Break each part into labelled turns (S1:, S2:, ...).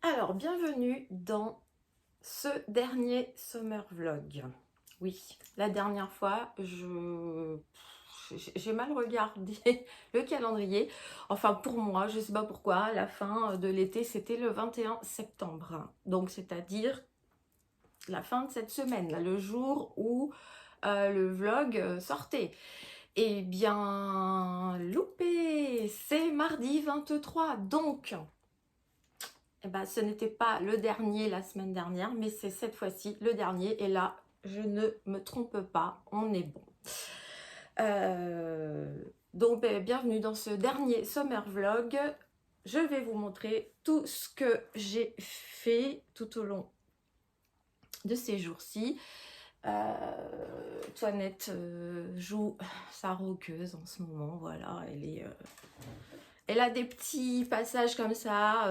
S1: Alors, bienvenue dans ce dernier summer vlog. Oui, la dernière fois, j'ai mal regardé le calendrier. Enfin, pour moi, je ne sais pas pourquoi, la fin de l'été, c'était le 21 septembre. Donc, c'est-à-dire la fin de cette semaine, là, le jour où le vlog sortait. Eh bien, loupé, c'est mardi 23, donc... Eh ben, ce n'était pas le dernier la semaine dernière, mais c'est cette fois-ci le dernier. Et là, je ne me trompe pas, on est bon. Donc, bienvenue dans ce dernier summer vlog. Je vais vous montrer tout ce que j'ai fait tout au long de ces jours-ci. Toinette joue sa roqueuse en ce moment, voilà, elle a des petits passages comme ça,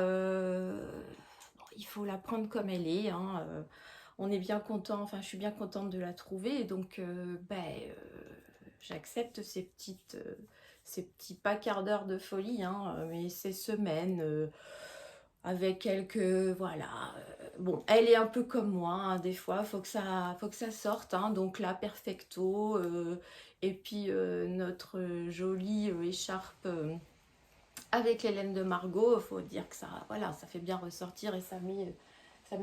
S1: il faut la prendre comme elle est, hein. On est bien content, enfin je suis bien contente de la trouver, donc j'accepte ces petits pas quarts d'heure de folie, hein, mais ces semaines avec quelques, voilà, bon, elle est un peu comme moi, hein, des fois, faut que ça sorte, hein, donc là, perfecto, et puis notre jolie écharpe avec les laines de Margot, il faut dire que ça, voilà, ça fait bien ressortir et ça met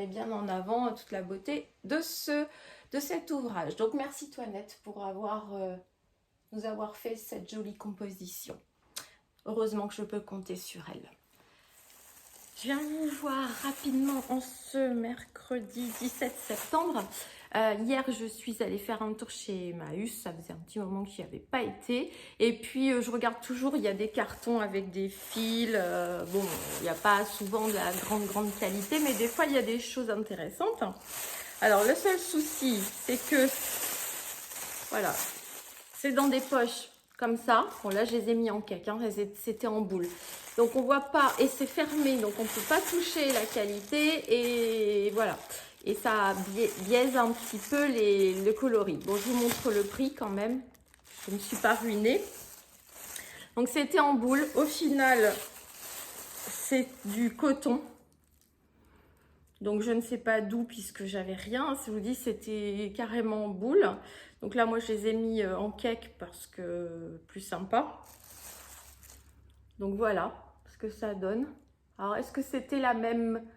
S1: bien en avant toute la beauté de cet ouvrage. Donc merci Toinette pour nous avoir fait cette jolie composition. Heureusement que je peux compter sur elle. Je viens vous voir rapidement en ce mercredi 17 septembre. Hier, je suis allée faire un tour chez Emmaüs. Ça faisait un petit moment que j'y avais pas été. Et puis, je regarde toujours, il y a des cartons avec des fils. Bon, il n'y a pas souvent de la grande qualité, mais des fois, il y a des choses intéressantes. Alors, le seul souci, c'est que, voilà, c'est dans des poches comme ça. Bon, là, je les ai mis en cake, hein, c'était en boule. Donc, on voit pas, et c'est fermé, donc on ne peut pas toucher la qualité, et voilà. Et ça biaise un petit peu le coloris. Bon, je vous montre le prix quand même. Je ne me suis pas ruinée. Donc, c'était en boule. Au final, c'est du coton. Donc, je ne sais pas d'où, puisque j'avais rien. Si je vous dis, c'était carrément en boule. Donc là, moi, je les ai mis en cake parce que plus sympa. Donc voilà ce que ça donne. Alors, est-ce que c'était la même...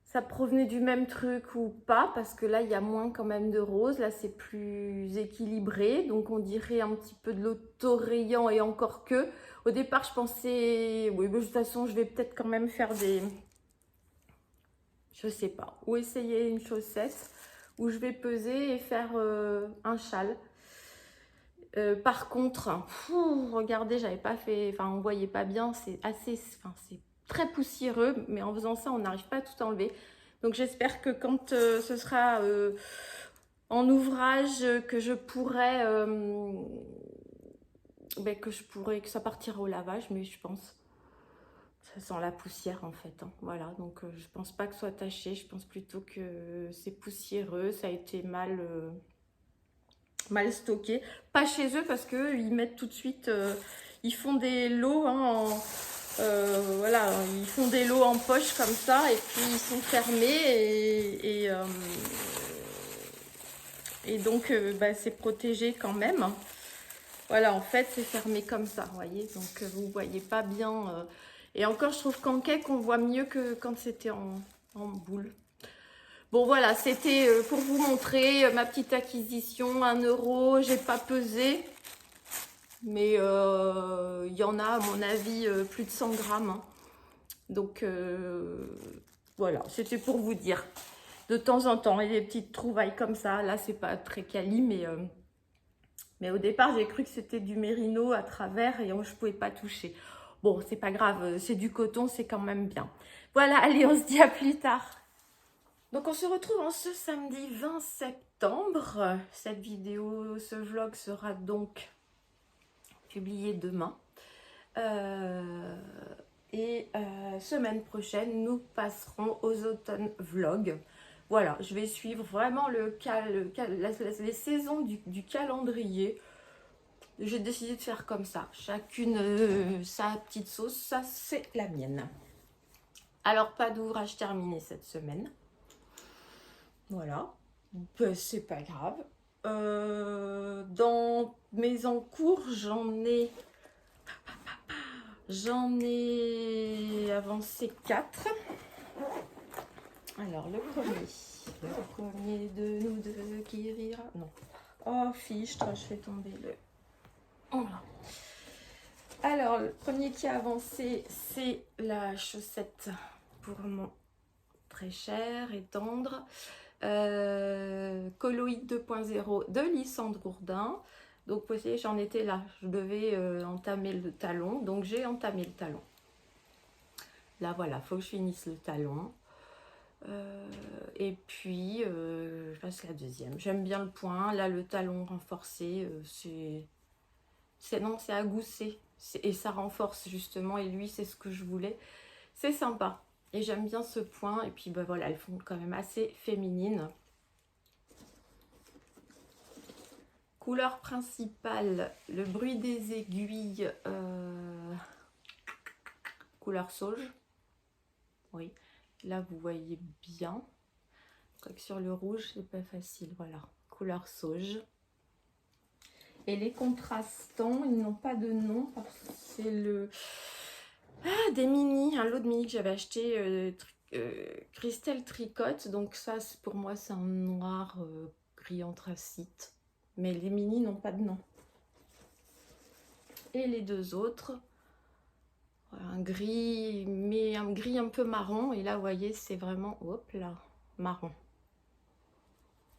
S1: Ça provenait du même truc ou pas? Parce que là, il y a moins quand même de rose. Là, c'est plus équilibré. Donc, on dirait un petit peu de l'autorayant et encore que. Au départ, je pensais... Oui, de toute façon, je vais peut-être quand même faire des... Je sais pas. Ou essayer une chaussette. Ou je vais peser et faire un châle. Par contre, regardez, j'avais pas fait, enfin on voyait pas bien, c'est c'est très poussiéreux, mais en faisant ça, on n'arrive pas à tout enlever. Donc j'espère que quand ce sera en ouvrage, que je pourrai, que ça partira au lavage, mais je pense, ça sent la poussière en fait, hein. Voilà, donc je pense pas que ce soit taché, je pense plutôt que c'est poussiéreux, ça a été mal stocké. Pas chez eux parce qu'ils mettent tout de suite, ils font des lots, hein, voilà, ils font des lots en poche comme ça et puis ils sont fermés et donc c'est protégé quand même. Voilà, en fait c'est fermé comme ça, vous voyez, donc vous voyez pas bien. Et encore, je trouve qu'en cake on voit mieux que quand c'était en boule. Bon voilà, c'était pour vous montrer ma petite acquisition, 1 euro, j'ai pas pesé, mais il y en a à mon avis plus de 100 grammes, hein. Donc voilà, c'était pour vous dire. De temps en temps, il y a des petites trouvailles comme ça, là c'est pas très quali, mais au départ j'ai cru que c'était du mérino à travers et je pouvais pas toucher. Bon, c'est pas grave, c'est du coton, c'est quand même bien. Voilà, allez, on se dit à plus tard. Donc on se retrouve en ce samedi 20 septembre. Cette vidéo, ce vlog sera donc publié demain. Semaine prochaine, nous passerons aux automnes vlogs. Voilà, je vais suivre vraiment les saisons du calendrier. J'ai décidé de faire comme ça. Chacune sa petite sauce, ça c'est la mienne. Alors, pas d'ouvrage terminé cette semaine. Voilà. Ben, c'est pas grave. Dans mes encours, j'en ai avancé 4. Alors, le premier de nous deux qui rira. Non. Oh, fiche, je fais tomber le. Voilà. Alors, le premier qui a avancé, c'est la chaussette pour mon très cher et tendre. Colloïd 2.0 de Lysandre Gourdin. Donc, vous voyez, j'en étais là. Je devais entamer le talon. Donc, j'ai entamé le talon. Là, voilà, il faut que je finisse le talon. Et puis, je passe la deuxième. J'aime bien le point. Là, le talon renforcé, c'est à gousser. Et ça renforce justement. Et lui, c'est ce que je voulais. C'est sympa. Et j'aime bien ce point. Et puis, bah, voilà, elles font quand même assez féminines. Couleur principale, le bruit des aiguilles, couleur sauge. Oui, là vous voyez bien. Sur le rouge, c'est pas facile. Voilà, couleur sauge. Et les contrastants, ils n'ont pas de nom. C'est le... Ah, des mini, un lot de mini que j'avais acheté, Christelle Tricotte. Donc ça, pour moi, c'est un noir gris anthracite. Mais les mini n'ont pas de nom. Et les deux autres, un gris, mais un gris un peu marron. Et là, vous voyez, c'est vraiment, hop là, marron.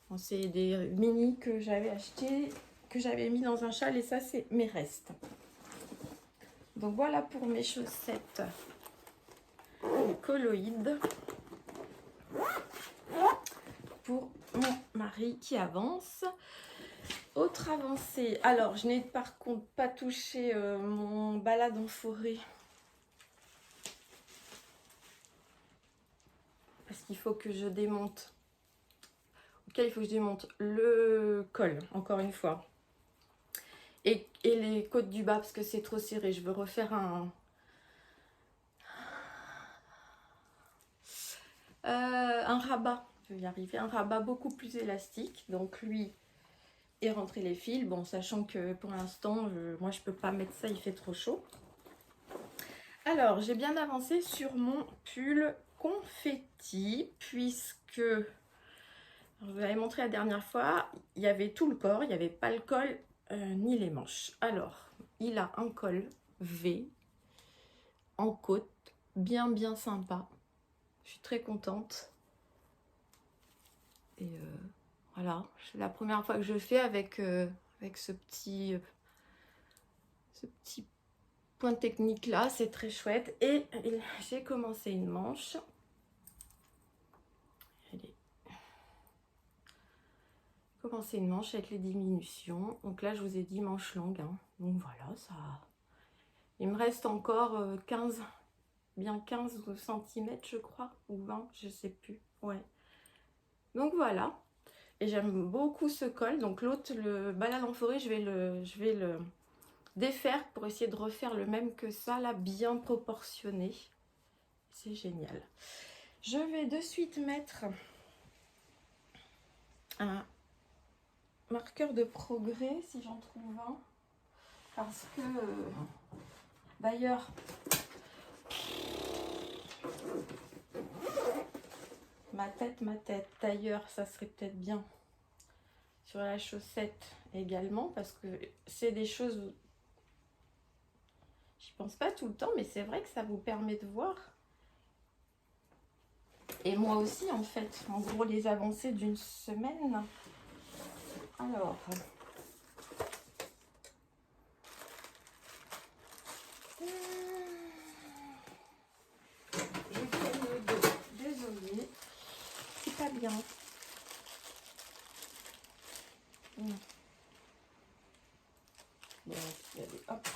S1: Bon, c'est des mini que j'avais acheté, que j'avais mis dans un châle. Et ça, c'est mes restes. Donc voilà pour mes chaussettes colloïdes. Pour mon mari qui avance. Autre avancée. Alors, je n'ai par contre pas touché mon balade en forêt. Parce qu'il faut que je démonte. Il faut que je démonte le col, encore une fois. Et les côtes du bas, parce que c'est trop serré. Je veux refaire un rabat. Je vais y arriver. Un rabat beaucoup plus élastique. Donc lui, et rentrer les fils. Bon, sachant que pour l'instant, moi, je peux pas mettre ça. Il fait trop chaud. Alors, j'ai bien avancé sur mon pull confetti. Puisque... je vous avais montré la dernière fois, il y avait tout le corps, il n'y avait pas le col ni les manches. Alors, il a un col V en côte, bien sympa. Je suis très contente. Et voilà, c'est la première fois que je le fais avec ce petit point technique là, c'est très chouette. Et j'ai commencé une manche. Commencer une manche avec les diminutions. Donc là, je vous ai dit manche longue. Hein. Donc voilà, ça... Il me reste encore 15 cm, je crois, ou 20, je sais plus. Ouais. Donc voilà. Et j'aime beaucoup ce col. Donc l'autre, le balade en forêt, je vais le défaire pour essayer de refaire le même que ça, là, bien proportionné. C'est génial. Je vais de suite mettre un marqueur de progrès, si j'en trouve un. Parce que, d'ailleurs, ma tête, d'ailleurs, ça serait peut-être bien sur la chaussette également, parce que c'est des choses, j'y pense pas tout le temps, mais c'est vrai que ça vous permet de voir. Et moi aussi, en fait, en gros, les avancées d'une semaine. Alors... je fais le dos. Désolée. C'est pas bien. Bon, allez, hop.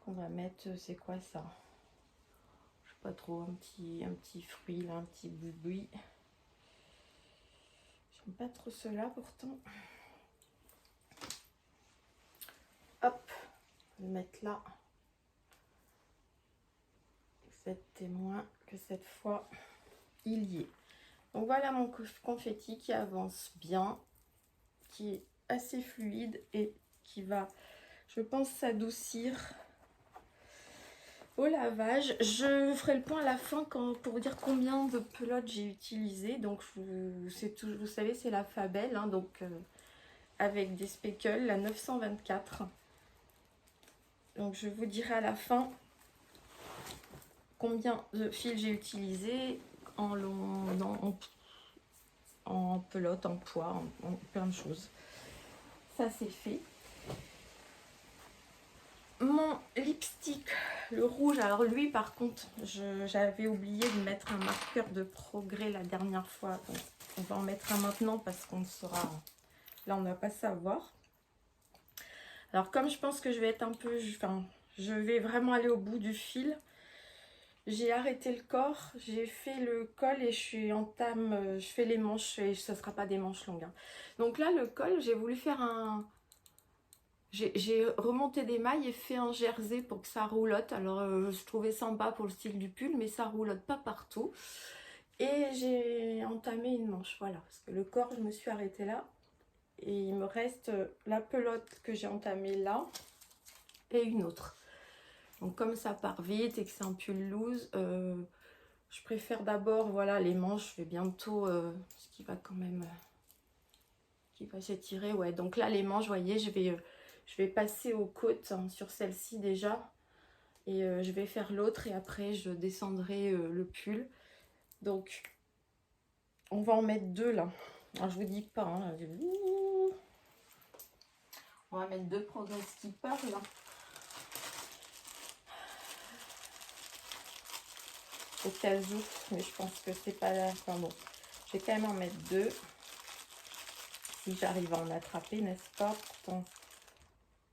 S1: On va mettre, c'est quoi ça? Je sais pas trop, un petit fruit là, un petit boui-boui. J'aime pas trop cela pourtant. Hop, on va le mettre là. Vous êtes témoin que cette fois, il y est. Donc voilà mon confetti qui avance bien, qui est assez fluide et qui va, je pense, s'adoucir au lavage. Je ferai le point à la fin pour vous dire combien de pelotes j'ai utilisé. Donc vous savez, c'est la Fabel, hein, donc avec des speckles, la 924. Donc je vous dirai à la fin combien de fils j'ai utilisé en long, en pelote, en poids, en plein de choses. Ça c'est fait. Mon lipstick, le rouge, alors lui par contre, j'avais oublié de mettre un marqueur de progrès la dernière fois. Donc on va en mettre un maintenant parce qu'on sera... Là on ne va pas savoir. Alors comme je pense que je vais être un peu... Enfin, je vais vraiment aller au bout du fil. J'ai arrêté le corps, j'ai fait le col et je fais les manches et ce ne sera pas des manches longues. Hein. Donc là le col, j'ai voulu faire un... J'ai remonté des mailles et fait un jersey pour que ça roulotte. Alors je trouvais sympa pour le style du pull, mais ça roulotte pas partout. Et j'ai entamé une manche, voilà. Parce que le corps, je me suis arrêtée là. Et il me reste la pelote que j'ai entamée là et une autre. Donc comme ça part vite et que c'est un pull loose, je préfère d'abord, voilà, les manches. Je vais bientôt, ce qui va quand même, qui va s'étirer, ouais. Donc là les manches, vous voyez, je vais passer aux côtes hein, sur celle-ci déjà. Et je vais faire l'autre et après je descendrai le pull. Donc on va en mettre deux là. Alors je vous dis pas, hein, on va mettre deux Progress Keeper là. Au cas où, mais je pense que c'est pas là. Enfin bon, je vais quand même en mettre deux. Si j'arrive à en attraper, n'est-ce pas? Pourtant,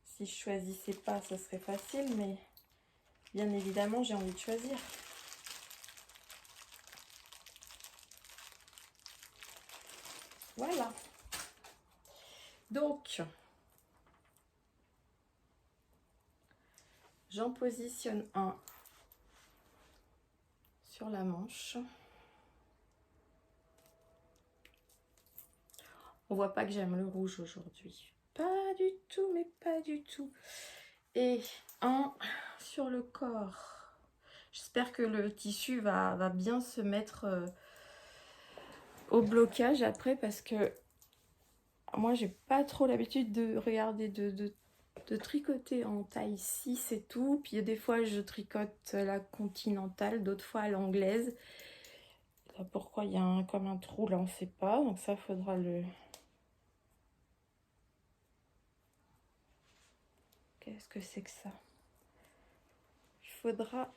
S1: si je choisissais pas, ce serait facile, mais bien évidemment, j'ai envie de choisir. Voilà. Donc, j'en positionne un sur la manche. On voit pas que j'aime le rouge aujourd'hui. Pas du tout, mais pas du tout. Et un sur le corps. J'espère que le tissu va bien se mettre au blocage après parce que moi j'ai pas trop l'habitude de regarder de tricoter en taille 6 et tout. Puis des fois je tricote la continentale, d'autres fois à l'anglaise. Pourquoi il y a comme un trou là, on sait pas. Donc ça faudra le... Qu'est-ce que c'est que ça? Il faudra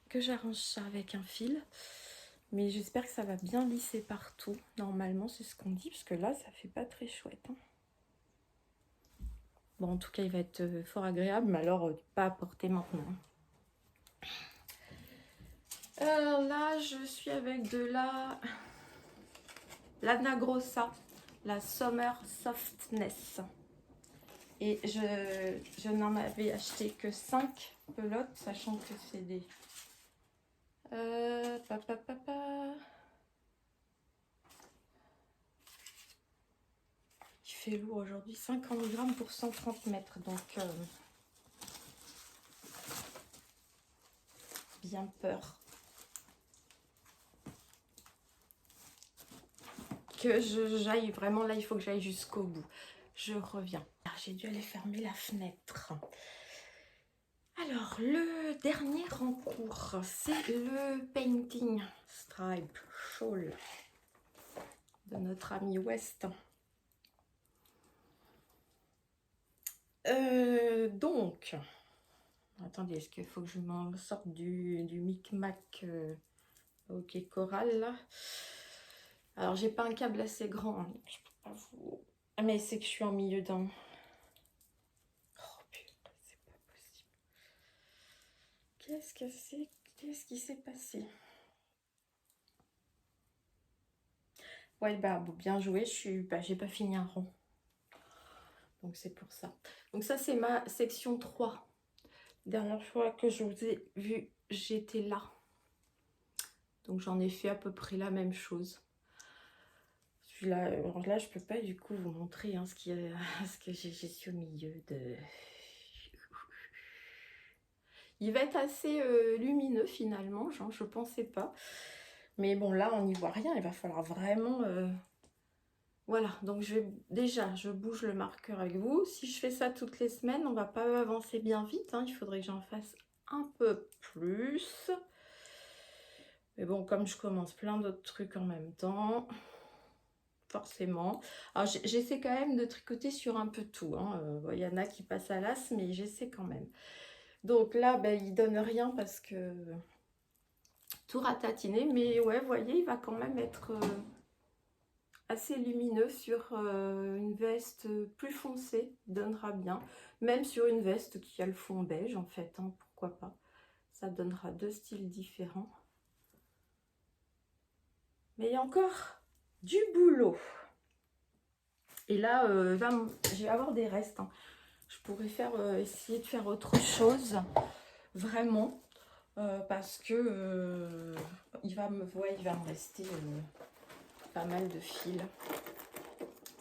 S1: que j'arrange ça avec un fil. Mais j'espère que ça va bien lisser partout. Normalement, c'est ce qu'on dit, parce que là, ça fait pas très chouette. Hein. Bon, en tout cas, il va être fort agréable, mais alors, pas à porter maintenant. Alors là, je suis avec de la Lana Grossa, la Summer Softness. Et je n'en avais acheté que 5 pelotes, sachant que c'est des... Il fait lourd aujourd'hui, 50 grammes pour 130 mètres, donc bien peur que j'aille vraiment là, il faut que j'aille jusqu'au bout. Je reviens. J'ai dû aller fermer la fenêtre. Alors, le dernier en cours, c'est le Painting Stripe Shawl de notre ami West. Donc, attendez, est-ce qu'il faut que je m'en sorte du micmac ok coral là? Alors, j'ai pas un câble assez grand, hein, je peux pas vous... Mais c'est que je suis en milieu d'un... Oh putain, c'est pas possible. Qu'est-ce que c'est? Qu'est-ce qui s'est passé? Ouais, bah bien joué, j'ai pas fini un rond. Donc c'est pour ça. Donc ça c'est ma section 3. Dernière fois que je vous ai vu, j'étais là. Donc j'en ai fait à peu près la même chose. Celui-là, alors là, je peux pas du coup vous montrer hein, ce que j'ai au milieu de... Il va être assez lumineux finalement, genre, je pensais pas. Mais bon, là, on n'y voit rien. Il va falloir vraiment... Voilà, donc je bouge le marqueur avec vous. Si je fais ça toutes les semaines, on va pas avancer bien vite. Hein. Il faudrait que j'en fasse un peu plus. Mais bon, comme je commence plein d'autres trucs en même temps, forcément. Alors, j'essaie quand même de tricoter sur un peu tout. Hein. Il y en a qui passent à l'as, mais j'essaie quand même. Donc là, ben, il donne rien parce que tout ratatiné. Mais ouais, vous voyez, il va quand même être assez lumineux sur une veste plus foncée. Il donnera bien. Même sur une veste qui a le fond beige, en fait. Hein, pourquoi pas. Ça donnera deux styles différents. Mais il y a encore du boulot. Et là, je vais avoir des restes. Hein. Je pourrais essayer de faire autre chose. Vraiment. Parce que il va me rester pas mal de fils.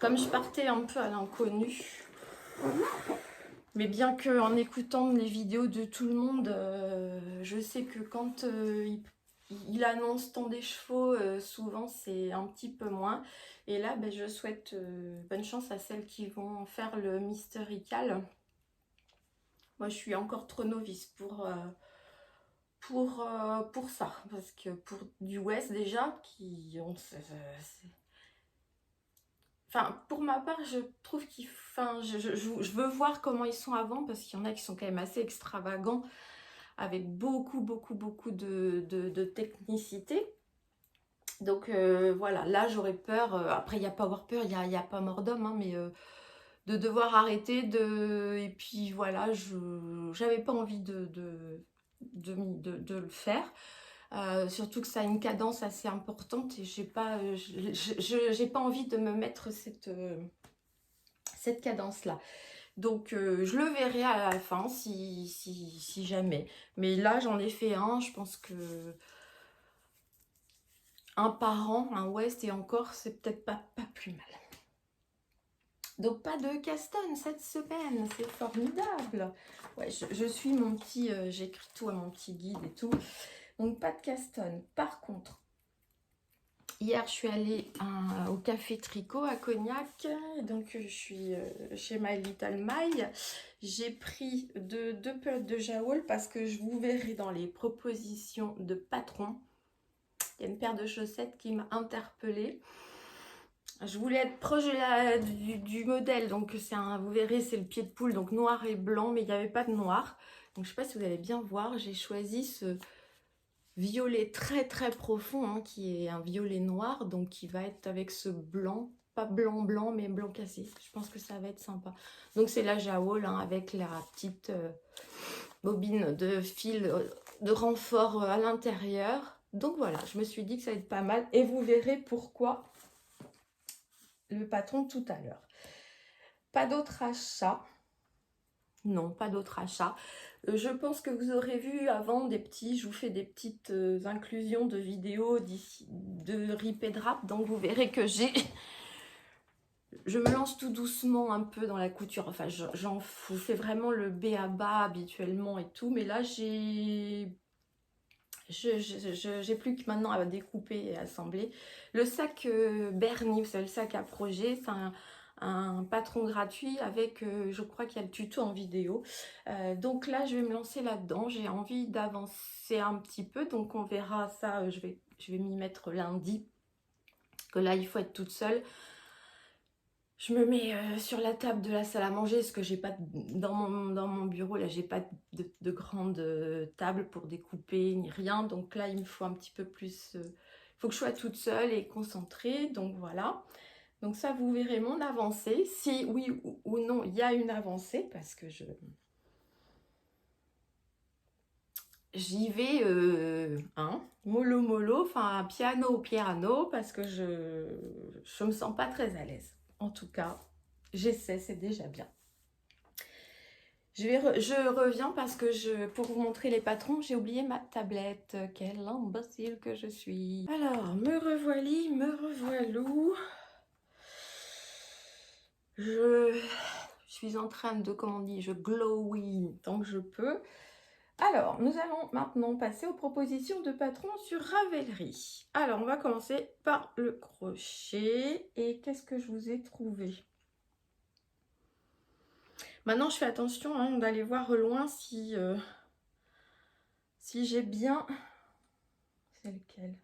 S1: Comme je partais un peu à l'inconnu, mais bien que en écoutant les vidéos de tout le monde, je sais que quand il annonce tant des chevaux, souvent c'est un petit peu moins. Et là, ben, je souhaite bonne chance à celles qui vont faire le Mysterical. Moi, je suis encore trop novice pour ça, parce que pour du West déjà, enfin, pour ma part, je trouve je veux voir comment ils sont avant, parce qu'il y en a qui sont quand même assez extravagants, avec beaucoup de technicité. Donc voilà, là j'aurais peur, après il n'y a pas à avoir peur, il n'y a pas mort d'homme, hein, mais de devoir arrêter, et puis voilà, j'avais pas envie de le faire. Surtout que ça a une cadence assez importante et j'ai pas envie de me mettre cette cadence là. Donc je le verrai à la fin si jamais. Mais là j'en ai fait un, je pense que un par an, un West, et encore c'est peut-être pas plus mal. Donc pas de Caston cette semaine, c'est formidable. Ouais, je suis mon petit, j'écris tout à mon petit guide et tout. Donc pas de Caston. Par contre, hier je suis allée au café Tricot à Cognac. Donc je suis chez My Little My. J'ai pris deux pelotes de Jaoul parce que je vous verrai dans les propositions de patron. Il y a une paire de chaussettes qui m'a interpellée. Je voulais être proche du modèle, donc vous verrez, c'est le pied de poule, donc noir et blanc, mais il n'y avait pas de noir. Donc je ne sais pas si vous allez bien voir, j'ai choisi ce violet très profond, hein, qui est un violet noir, donc qui va être avec ce blanc, pas blanc, mais blanc cassé. Je pense que ça va être sympa. Donc c'est la Jaoul, hein, avec la petite bobine de fil de renfort à l'intérieur. Donc voilà, je me suis dit que ça va être pas mal, et vous verrez pourquoi le patron tout à l'heure. Pas d'autres achats. Non, pas d'autres achats. Je pense que vous aurez vu avant je vous fais des petites inclusions de vidéos de rip et drap. Donc vous verrez que je me lance tout doucement un peu dans la couture. Enfin, j'en fais vraiment le b.a.-ba habituellement et tout. Mais là, j'ai plus que maintenant à découper et assembler. Le sac Bernie, c'est le sac à projet, c'est un patron gratuit avec, je crois qu'il y a le tuto en vidéo. Donc là, je vais me lancer là-dedans. J'ai envie d'avancer un petit peu, donc on verra ça. Je vais m'y mettre lundi, que là, il faut être toute seule. Je me mets sur la table de la salle à manger, parce que j'ai pas dans mon bureau, là j'ai pas de grande table pour découper ni rien. Donc là il me faut un petit peu plus, il faut que je sois toute seule et concentrée. Donc voilà. Donc ça, vous verrez mon avancée. Si oui ou non il y a une avancée, parce que j'y vais mollo, enfin piano, parce que je me sens pas très à l'aise. En tout cas, j'essaie, c'est déjà bien. Je reviens parce que pour vous montrer les patrons, j'ai oublié ma tablette. Quel imbécile que je suis. Alors, me revoici, me revoilou. Je suis en train de, comment on dit, je glowy tant que je peux. Alors, nous allons maintenant passer aux propositions de patrons sur Ravelry. Alors, on va commencer par le crochet. Et qu'est-ce que je vous ai trouvé? Maintenant, je fais attention hein, d'aller voir loin si j'ai bien... C'est lequel?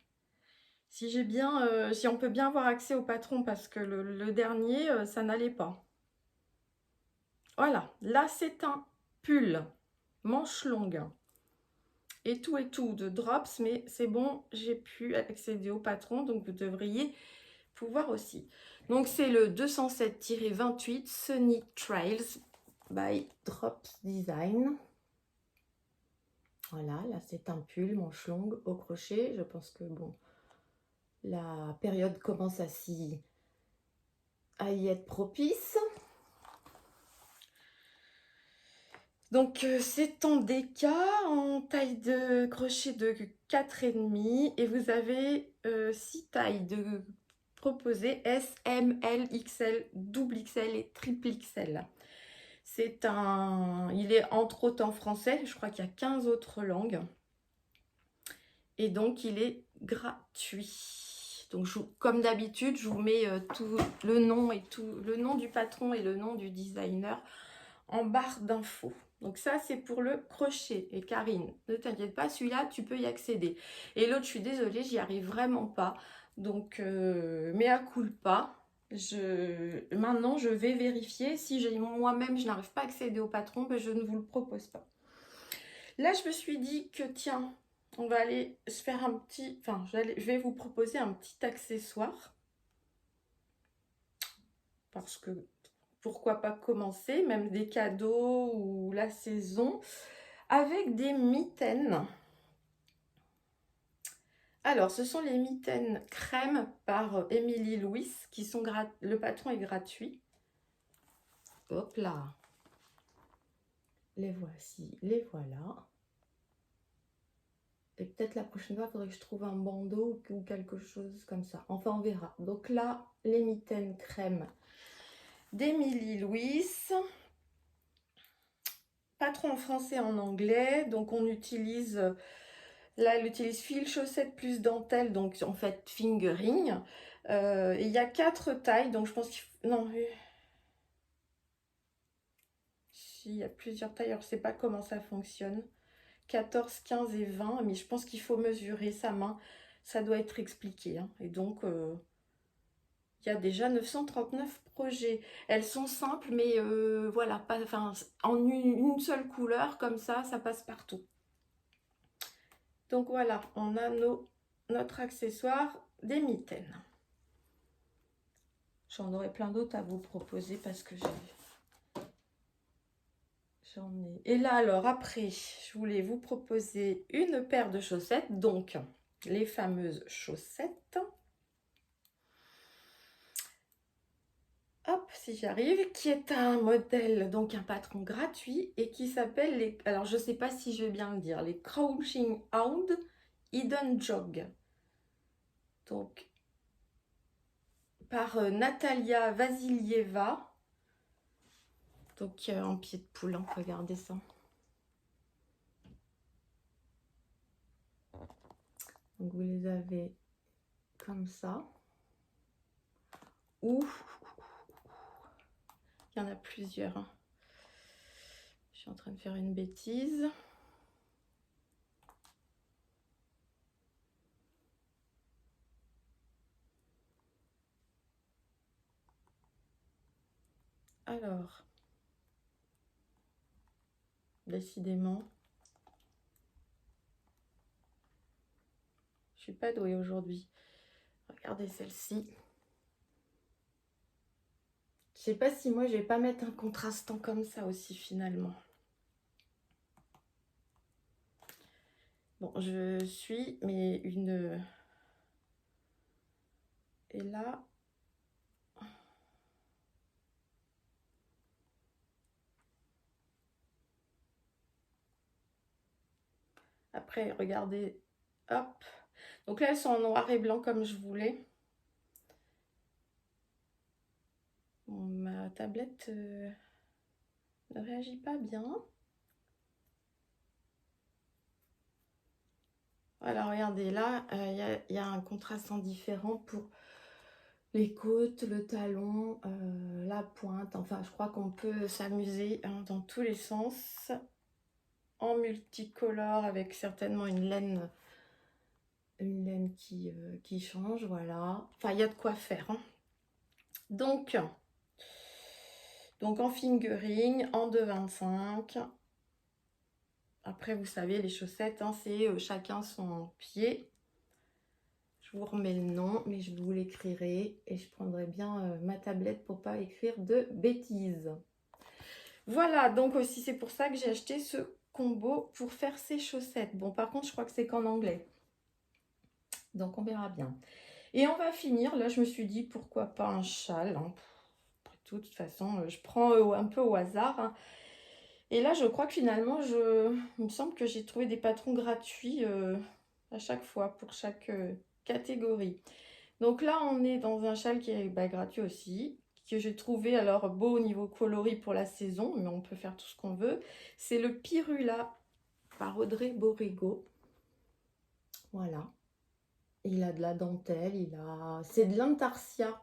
S1: Si j'ai bien... si on peut bien avoir accès au patron, parce que le dernier, ça n'allait pas. Voilà, là, c'est un pull manche longue. Et tout de drops, mais c'est bon, j'ai pu accéder au patron, donc vous devriez pouvoir aussi. Donc c'est le 207-28 Sunny Trails by Drops Design. Voilà, là c'est un pull manche longue au crochet. Je pense que bon, la période commence à y être propice. Donc c'est en DK, en taille de crochet de 4,5 et vous avez 6 tailles de proposées, S, M, L, XL, double XL et triple XL. Il est entre autres en français, je crois qu'il y a 15 autres langues. Et donc il est gratuit. Donc comme d'habitude, je vous mets tout le nom du patron et le nom du designer en barre d'infos. Donc ça, c'est pour le crochet. Et Karine, ne t'inquiète pas, celui-là, tu peux y accéder. Et l'autre, je suis désolée, j'y arrive vraiment pas. Donc, mea culpa. Maintenant, je vais vérifier. Si moi-même, je n'arrive pas à accéder au patron, ben, je ne vous le propose pas. Là, je me suis dit que, tiens, on va aller se faire un petit... Enfin, je vais vous proposer un petit accessoire. Parce que pourquoi pas commencer, même des cadeaux ou la saison, avec des mitaines. Alors, ce sont les mitaines crème par Emily Louis, qui sont le patron est gratuit. Hop là. Les voici, les voilà. Et peut-être la prochaine fois, il faudrait que je trouve un bandeau ou quelque chose comme ça. Enfin, on verra. Donc là, les mitaines crème d'Emily Louis. Patron en français et en anglais. Donc on utilise, là elle utilise fil, chaussette plus dentelle, donc en fait fingering. Il y a 4 tailles, donc je pense qu'il faut... Non, si, il y a plusieurs tailles, alors je sais pas comment ça fonctionne. 14, 15 et 20, mais je pense qu'il faut mesurer sa main. Ça doit être expliqué. Hein. Et donc, il y a déjà 939 projets. Elles sont simples, mais voilà, pas, enfin, en une seule couleur, comme ça passe partout. Donc voilà, on a notre accessoire des mitaines. J'en aurai plein d'autres à vous proposer parce que j'en ai. Et là, alors après, je voulais vous proposer une paire de chaussettes, donc les fameuses chaussettes. Hop, si j'arrive, qui est un modèle, donc un patron gratuit et qui s'appelle les... Alors, je ne sais pas si je vais bien le dire, les Crouching Hound Hidden Jog. Donc, par Natalia Vasilieva. Donc, en pied de poule, hein, regardez ça. Donc, vous les avez comme ça. Ou, il y en a plusieurs. Hein. Je suis en train de faire une bêtise. Alors, décidément, je suis pas douée aujourd'hui. Regardez celle-ci. Je sais pas si moi je vais pas mettre un contrastant comme ça aussi finalement. Bon, je suis mais une... Et là... Après, regardez, hop. Donc là, elles sont en noir et blanc comme je voulais. Bon, ma tablette ne réagit pas bien. Voilà, regardez, là, il y a un contrastant différent pour les côtes, le talon, la pointe. Enfin, je crois qu'on peut s'amuser hein, dans tous les sens. En multicolore, avec certainement une laine qui change, voilà. Enfin, il y a de quoi faire. Hein. Donc en fingering, en 2,25. Après, vous savez, les chaussettes, hein, c'est chacun son pied. Je vous remets le nom, mais je vous l'écrirai et je prendrai bien ma tablette pour pas écrire de bêtises. Voilà, donc aussi c'est pour ça que j'ai acheté ce combo pour faire ces chaussettes. Bon, par contre, je crois que c'est qu'en anglais. Donc, on verra bien. Et on va finir, là, je me suis dit, pourquoi pas un châle. Hein. Après tout, de toute façon, je prends un peu au hasard. Hein. Et là, je crois que finalement, il me semble que j'ai trouvé des patrons gratuits à chaque fois, pour chaque catégorie. Donc là, on est dans un châle qui est gratuit aussi, que j'ai trouvé alors beau au niveau coloris pour la saison, mais on peut faire tout ce qu'on veut. C'est le Pirula par Audrey Borrego. Voilà. Il a de la dentelle, c'est de l'intarsia.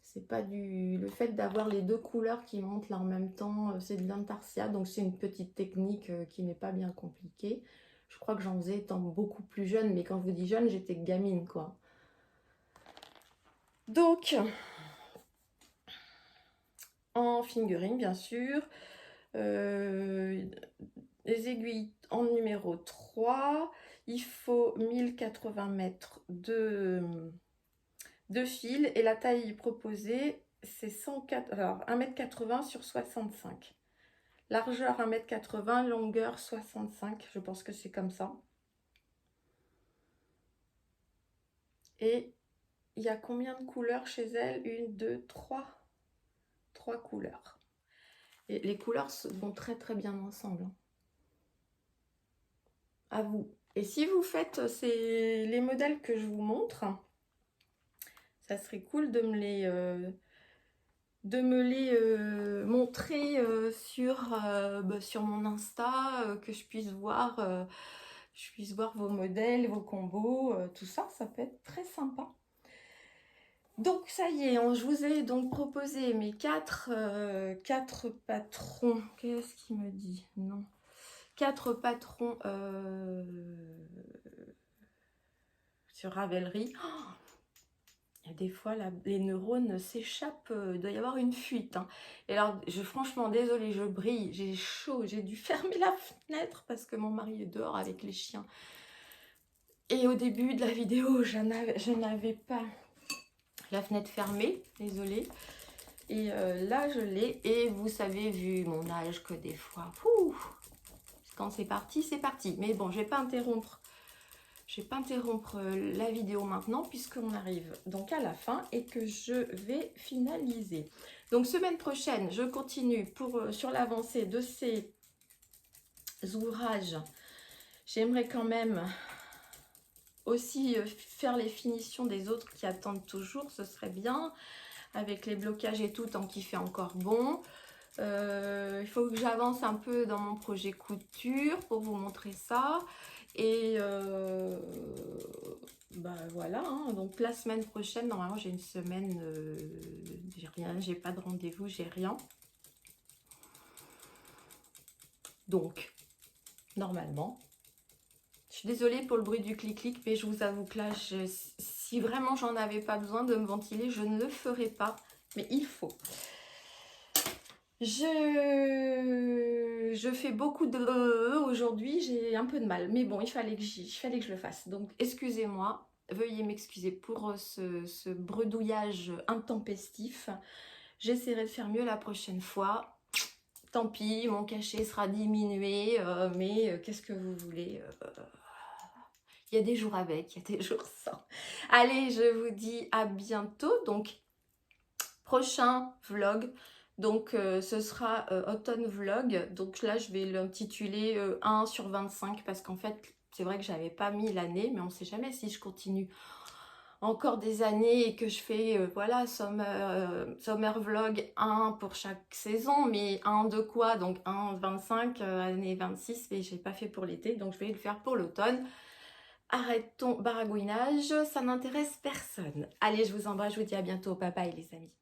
S1: C'est pas le fait d'avoir les deux couleurs qui montent là en même temps, c'est de l'intarsia. Donc c'est une petite technique qui n'est pas bien compliquée. Je crois que j'en faisais étant beaucoup plus jeune, mais quand je vous dis jeune, j'étais gamine quoi. Donc, en fingering bien sûr, les aiguilles en numéro 3, il faut 1080 mètres de fil et la taille proposée c'est 1m80 sur 65. Largeur 1m80, longueur 65, je pense que c'est comme ça. Et il y a combien de couleurs chez elle? 1, 2, 3. 3 couleurs. Et les couleurs vont très très bien ensemble. À vous. Et si vous faites les modèles que je vous montre, ça serait cool de me les montrer sur mon Insta, que je puisse voir vos modèles, vos combos, tout ça, ça peut être très sympa. Donc ça y est, je vous ai donc proposé mes quatre patrons. Qu'est-ce qu'il me dit? Non. 4 patrons sur Ravelry. Oh, et des fois, les neurones s'échappent, il doit y avoir une fuite. Hein. Et alors, franchement, désolée, je brille, j'ai chaud, j'ai dû fermer la fenêtre parce que mon mari est dehors avec les chiens. Et au début de la vidéo, je n'avais pas la fenêtre fermée, désolée. Et là, je l'ai. Et vous savez, vu mon âge, que des fois, quand c'est parti, c'est parti. Mais bon, je vais pas interrompre la vidéo maintenant puisqu'on arrive donc à la fin et que je vais finaliser. Donc semaine prochaine, je continue sur l'avancée de ces ouvrages. J'aimerais quand même aussi faire les finitions des autres qui attendent toujours, ce serait bien, avec les blocages et tout, tant qu'il fait encore bon. Il faut que j'avance un peu dans mon projet couture pour vous montrer ça. Et voilà, hein. Donc la semaine prochaine, normalement j'ai une semaine, j'ai rien, j'ai pas de rendez-vous, j'ai rien. Donc, normalement, je suis désolée pour le bruit du clic-clic, mais je vous avoue que là, si vraiment j'en avais pas besoin de me ventiler, je ne le ferai pas, mais il faut. Je fais beaucoup de aujourd'hui, j'ai un peu de mal, mais bon, il fallait que je le fasse. Donc, excusez-moi, veuillez m'excuser pour ce bredouillage intempestif. J'essaierai de faire mieux la prochaine fois. Tant pis, mon cachet sera diminué, mais qu'est-ce que vous voulez il y a des jours avec, il y a des jours sans. Allez, je vous dis à bientôt. Donc, prochain vlog. Donc, ce sera automne vlog. Donc là, je vais l'intituler 1 sur 25 parce qu'en fait, c'est vrai que j'avais pas mis l'année, mais on sait jamais si je continue encore des années et que je fais voilà summer vlog 1 pour chaque saison, mais un de quoi, donc un 25 année 26, mais j'ai pas fait pour l'été, donc je vais le faire pour l'automne. Arrête ton baragouinage, ça n'intéresse personne. Allez, je vous embrasse, je vous dis à bientôt, bye bye les amis.